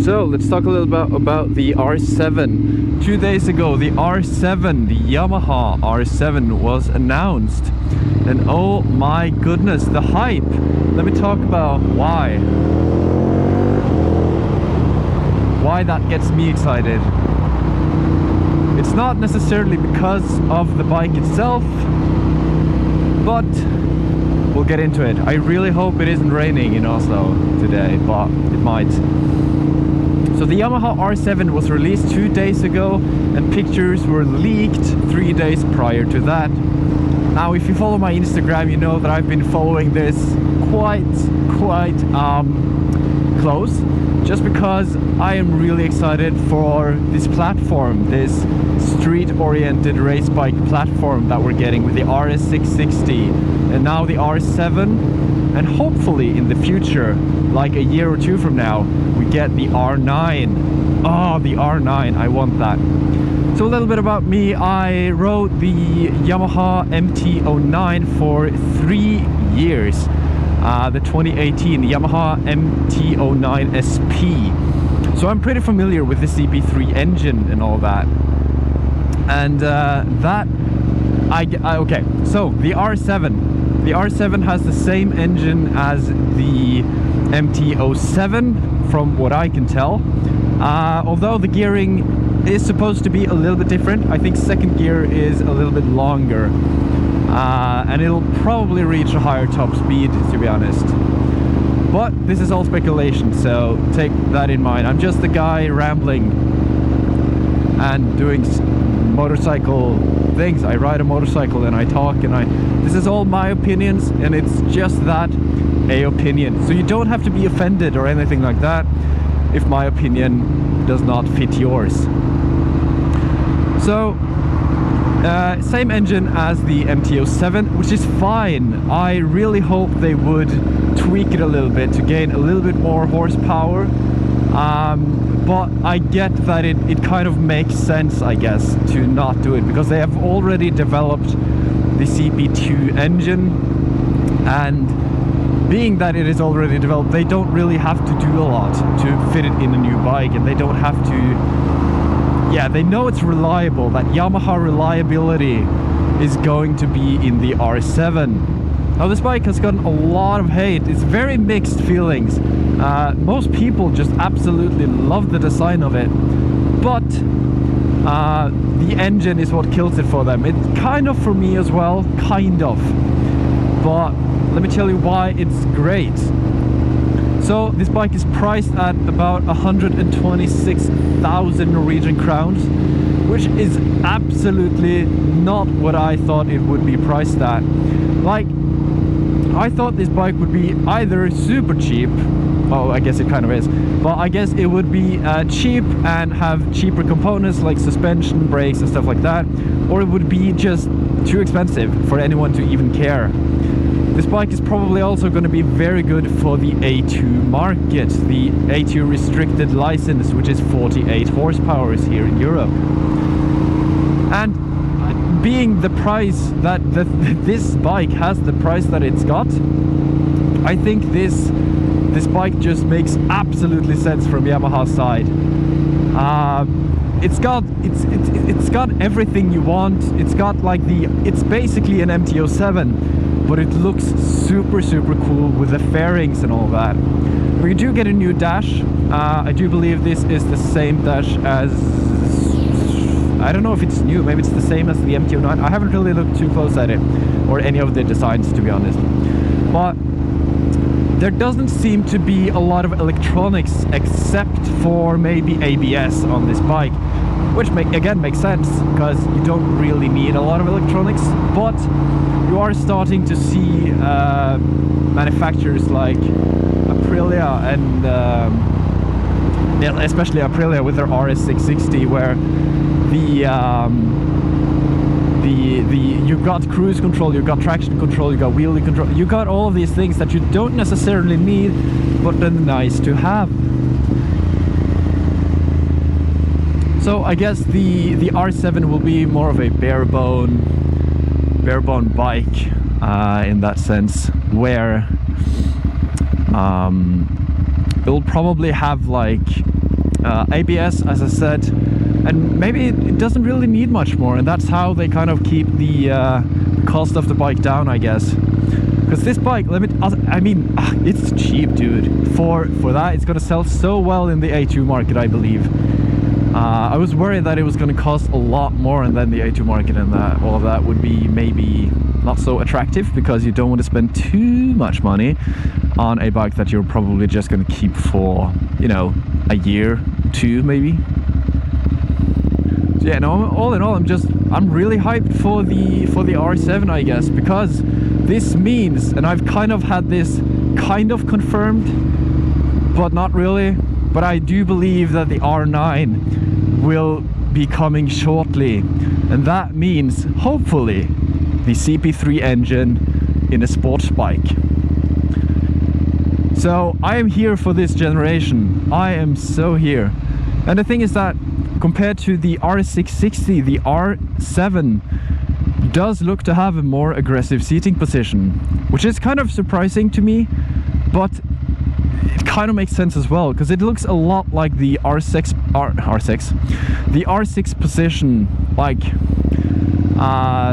So let's talk a little about the R7. 2 days ago, the R7, the Yamaha R7 was announced. And oh my goodness, the hype. Let me talk about why that gets me excited. It's not necessarily because of the bike itself, but we'll get into it. I really hope it isn't raining in Oslo today, but it might. So the Yamaha R7 was released 2 days ago, and pictures were leaked 3 days prior to that. Now, if you follow my Instagram, you know that I've been following this quite close, just because I am really excited for this platform, this street-oriented race bike platform that we're getting with the RS660 and now the R7, and hopefully in the future, like a year or two from now, we get the R9. Oh, the R9, I want that. So a little bit about me. I rode the Yamaha MT-09 for 3 years. The 2018 Yamaha MT-09SP. So I'm pretty familiar with the CP3 engine and all that. And okay, so the R7. The R7 has the same engine as the MT-07 from what I can tell. Although the gearing is supposed to be a little bit different. I think second gear is a little bit longer. And it'll probably reach a higher top speed, to be honest. But this is all speculation, so take that in mind. I'm just the guy rambling and doing motorcycle things. I ride a motorcycle and I talk, and this is all my opinions, and it's just that, a opinion. So you don't have to be offended or anything like that if my opinion does not fit yours. So same engine as the MT-07, which is fine. I really hope they would tweak it a little bit to gain a little bit more horsepower. But I get that it kind of makes sense, I guess, to not do it, because they have already developed the CP2 engine, and being that it is already developed, they don't really have to do a lot to fit it in a new bike, and they don't have to. Yeah, they know it's reliable, that Yamaha reliability is going to be in the R7. Now, this bike has gotten a lot of hate. It's very mixed feelings. Most people just absolutely love the design of it, but the engine is what kills it for them. It kind of for me as well, kind of. But let me tell you why it's great. So this bike is priced at about 126,000 Norwegian crowns, which is absolutely not what I thought it would be priced at. Like, I thought this bike would be either super cheap, oh, I guess it kind of is, but I guess it would be cheap and have cheaper components like suspension, brakes and stuff like that, or it would be just too expensive for anyone to even care. This bike is probably also going to be very good for the A2 market, the A2 restricted license, which is 48 horsepower here in Europe. And being the price that this bike has, the price that it's got, I think this bike just makes absolutely sense from Yamaha's side. It's got everything you want. It's got like it's basically an MT-07. But it looks super cool with the fairings and all that. We do get a new dash. I do believe this is the same dash as, I don't know if it's new, maybe it's the same as the MT-09. I haven't really looked too close at it, or any of the designs, to be honest. But there doesn't seem to be a lot of electronics except for maybe ABS on this bike, which again makes sense, because you don't really need a lot of electronics. But you are starting to see manufacturers like Aprilia and especially Aprilia with their RS660, where you've got cruise control, you've got traction control, you've got wheelie control, you got all of these things that you don't necessarily need, but they're nice to have. So I guess the R7 will be more of a bare bone bike in that sense, where it will probably have like ABS, as I said, and maybe it doesn't really need much more, and that's how they kind of keep the cost of the bike down, I guess. Because this bike, I mean, it's cheap, dude. For that, it's gonna sell so well in the A2 market, I believe. I was worried that it was gonna cost a lot more, and then the A2 market and that all of that would be maybe not so attractive, because you don't want to spend too much money on a bike that you're probably just gonna keep for, you know, a year, two maybe. So yeah, no, all in all, I'm really hyped for the R7, I guess, because this means, and I've kind of had this kind of confirmed, but not really, but I do believe that the R9 will be coming shortly, and that means hopefully the CP3 engine in a sports bike. So I am here for this generation. I am so here. And the thing is that compared to the R660, the R7 does look to have a more aggressive seating position, which is kind of surprising to me, but it kind of makes sense as well, because it looks a lot like the the R6 position, like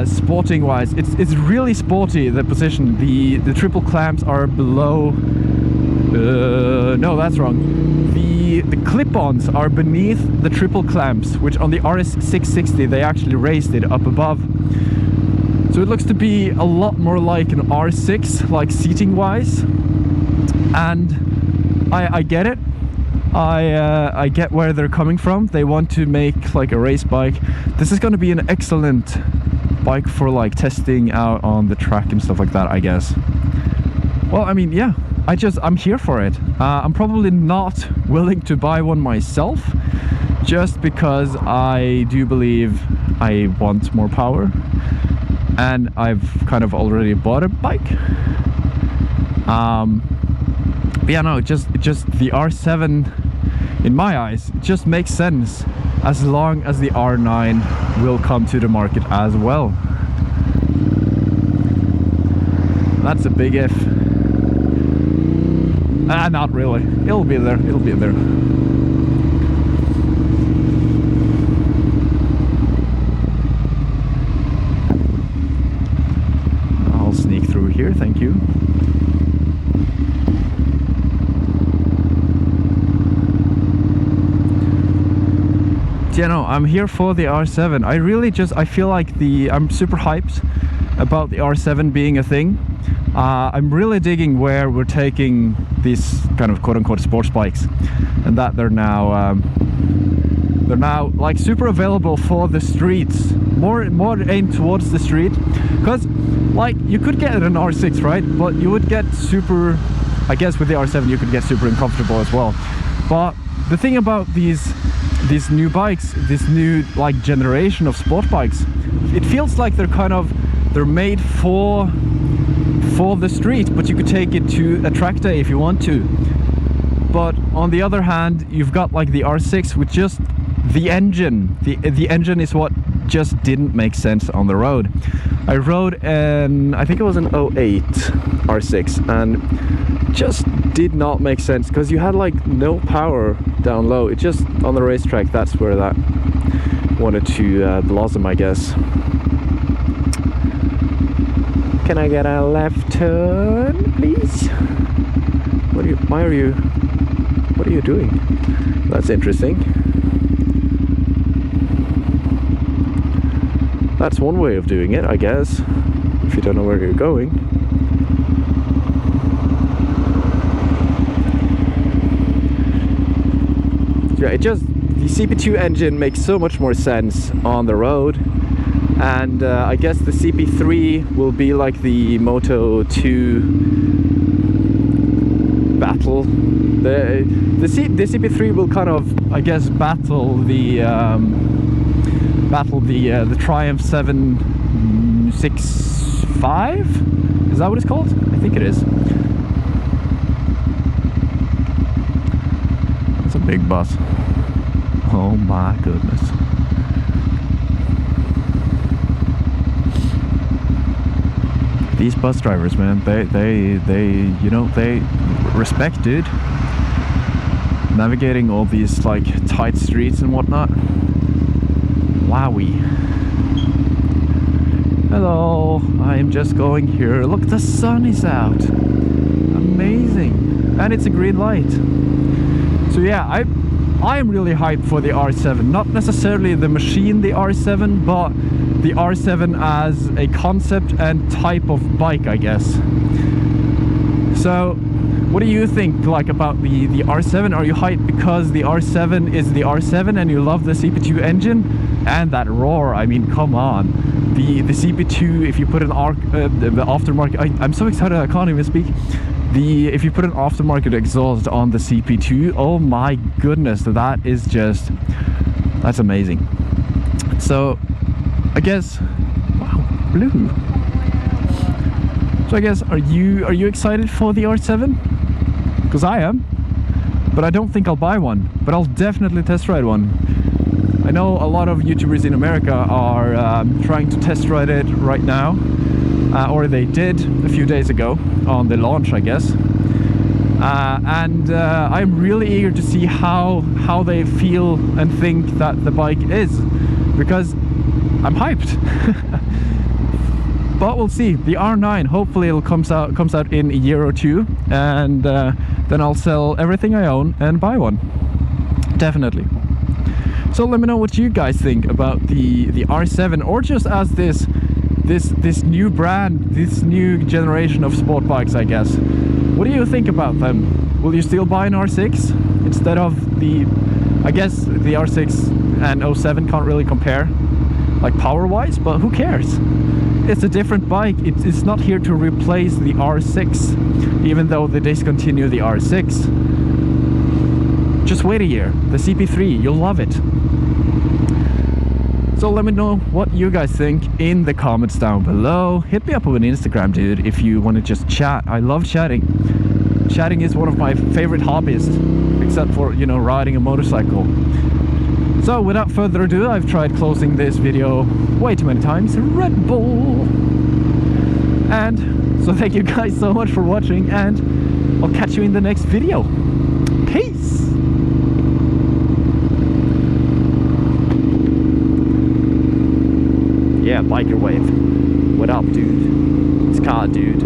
sporting wise. It's really sporty, the position. The triple clamps are below, no, that's wrong. The clip-ons are beneath the triple clamps, which on the RS660 they actually raised it up above. So it looks to be a lot more like an R6, like seating wise. And I get it. I get where they're coming from. They want to make like a race bike. This is going to be an excellent bike for like testing out on the track and stuff like that, I guess. Well, I mean, yeah, I'm here for it. I'm probably not willing to buy one myself, just because I do believe I want more power, and I've kind of already bought a bike. But yeah, no, just the R7, in my eyes, it just makes sense as long as the R9 will come to the market as well. That's a big if. Not really. It'll be there. It'll be there. I'll sneak through here, thank you. Yeah, no, I'm here for the R7. I feel like I'm super hyped about the R7 being a thing. I'm really digging where we're taking these kind of quote-unquote sports bikes, and that they're now like super available for the streets, more aimed towards the street. Because like you could get an R6, right? But you would get super, I guess with the R7 you could get super uncomfortable as well. But the thing about these new bikes, this new like generation of sport bikes, it feels like they're made for the street, but you could take it to a track day if you want to. But on the other hand, you've got like the R6 with just the engine. The engine is what just didn't make sense on the road. I rode I think it was an 08 R6, and just did not make sense, because you had like no power down low. It just, on the racetrack, that's where that wanted to blossom, I guess. Can I get a left turn, please? What are you doing? That's interesting. That's one way of doing it, I guess, if you don't know where you're going. Yeah, the CP2 engine makes so much more sense on the road. And I guess the CP3 will be like the Moto 2 battle. The CP3 will kind of, I guess, battle the Triumph 765? Is that what it's called? I think it is. It's a big bus. Oh my goodness. These bus drivers, man, they you know, they respect, dude. navigating all these like tight streets and whatnot. Wowie. Hello, I am just going here. Look, the sun is out. Amazing. And it's a green light. So yeah, I'm really hyped for the R7. Not necessarily the machine, the R7, but the R7 as a concept and type of bike, I guess. So what do you think like about the R7? Are you hyped because the R7 is the R7 and you love the CP2 engine and that roar? I mean, come on. The CP2, if you put an the aftermarket, I'm so excited I can't even speak. If you put an aftermarket exhaust on the CP2, oh my goodness, that is just, that's amazing. So I guess, wow, blue. So I guess, are you excited for the R7? Because I am, but I don't think I'll buy one, but I'll definitely test ride one. I know a lot of YouTubers in America are trying to test ride it right now, or they did a few days ago on the launch, I guess. And I'm really eager to see how they feel and think that the bike is, because I'm hyped. But we'll see. The R9, hopefully it comes out in a year or two, and then I'll sell everything I own and buy one. Definitely. So let me know what you guys think about the R7, or just as this new brand, this new generation of sport bikes, I guess. What do you think about them? Will you still buy an R6 instead of I guess the R6 and 07 can't really compare, like power-wise, but who cares? It's a different bike. It's not here to replace the R6, even though they discontinue the R6. Just wait a year. The CP3, you'll love it. So let me know what you guys think in the comments down below. Hit me up with an Instagram, dude, if you want to just chat. I love chatting. Chatting is one of my favorite hobbies, except for, you know, riding a motorcycle. So without further ado, I've tried closing this video way too many times. Red Bull! And so thank you guys so much for watching, and I'll catch you in the next video. Peace! Yeah, biker wave. What up, dude? It's car, dude.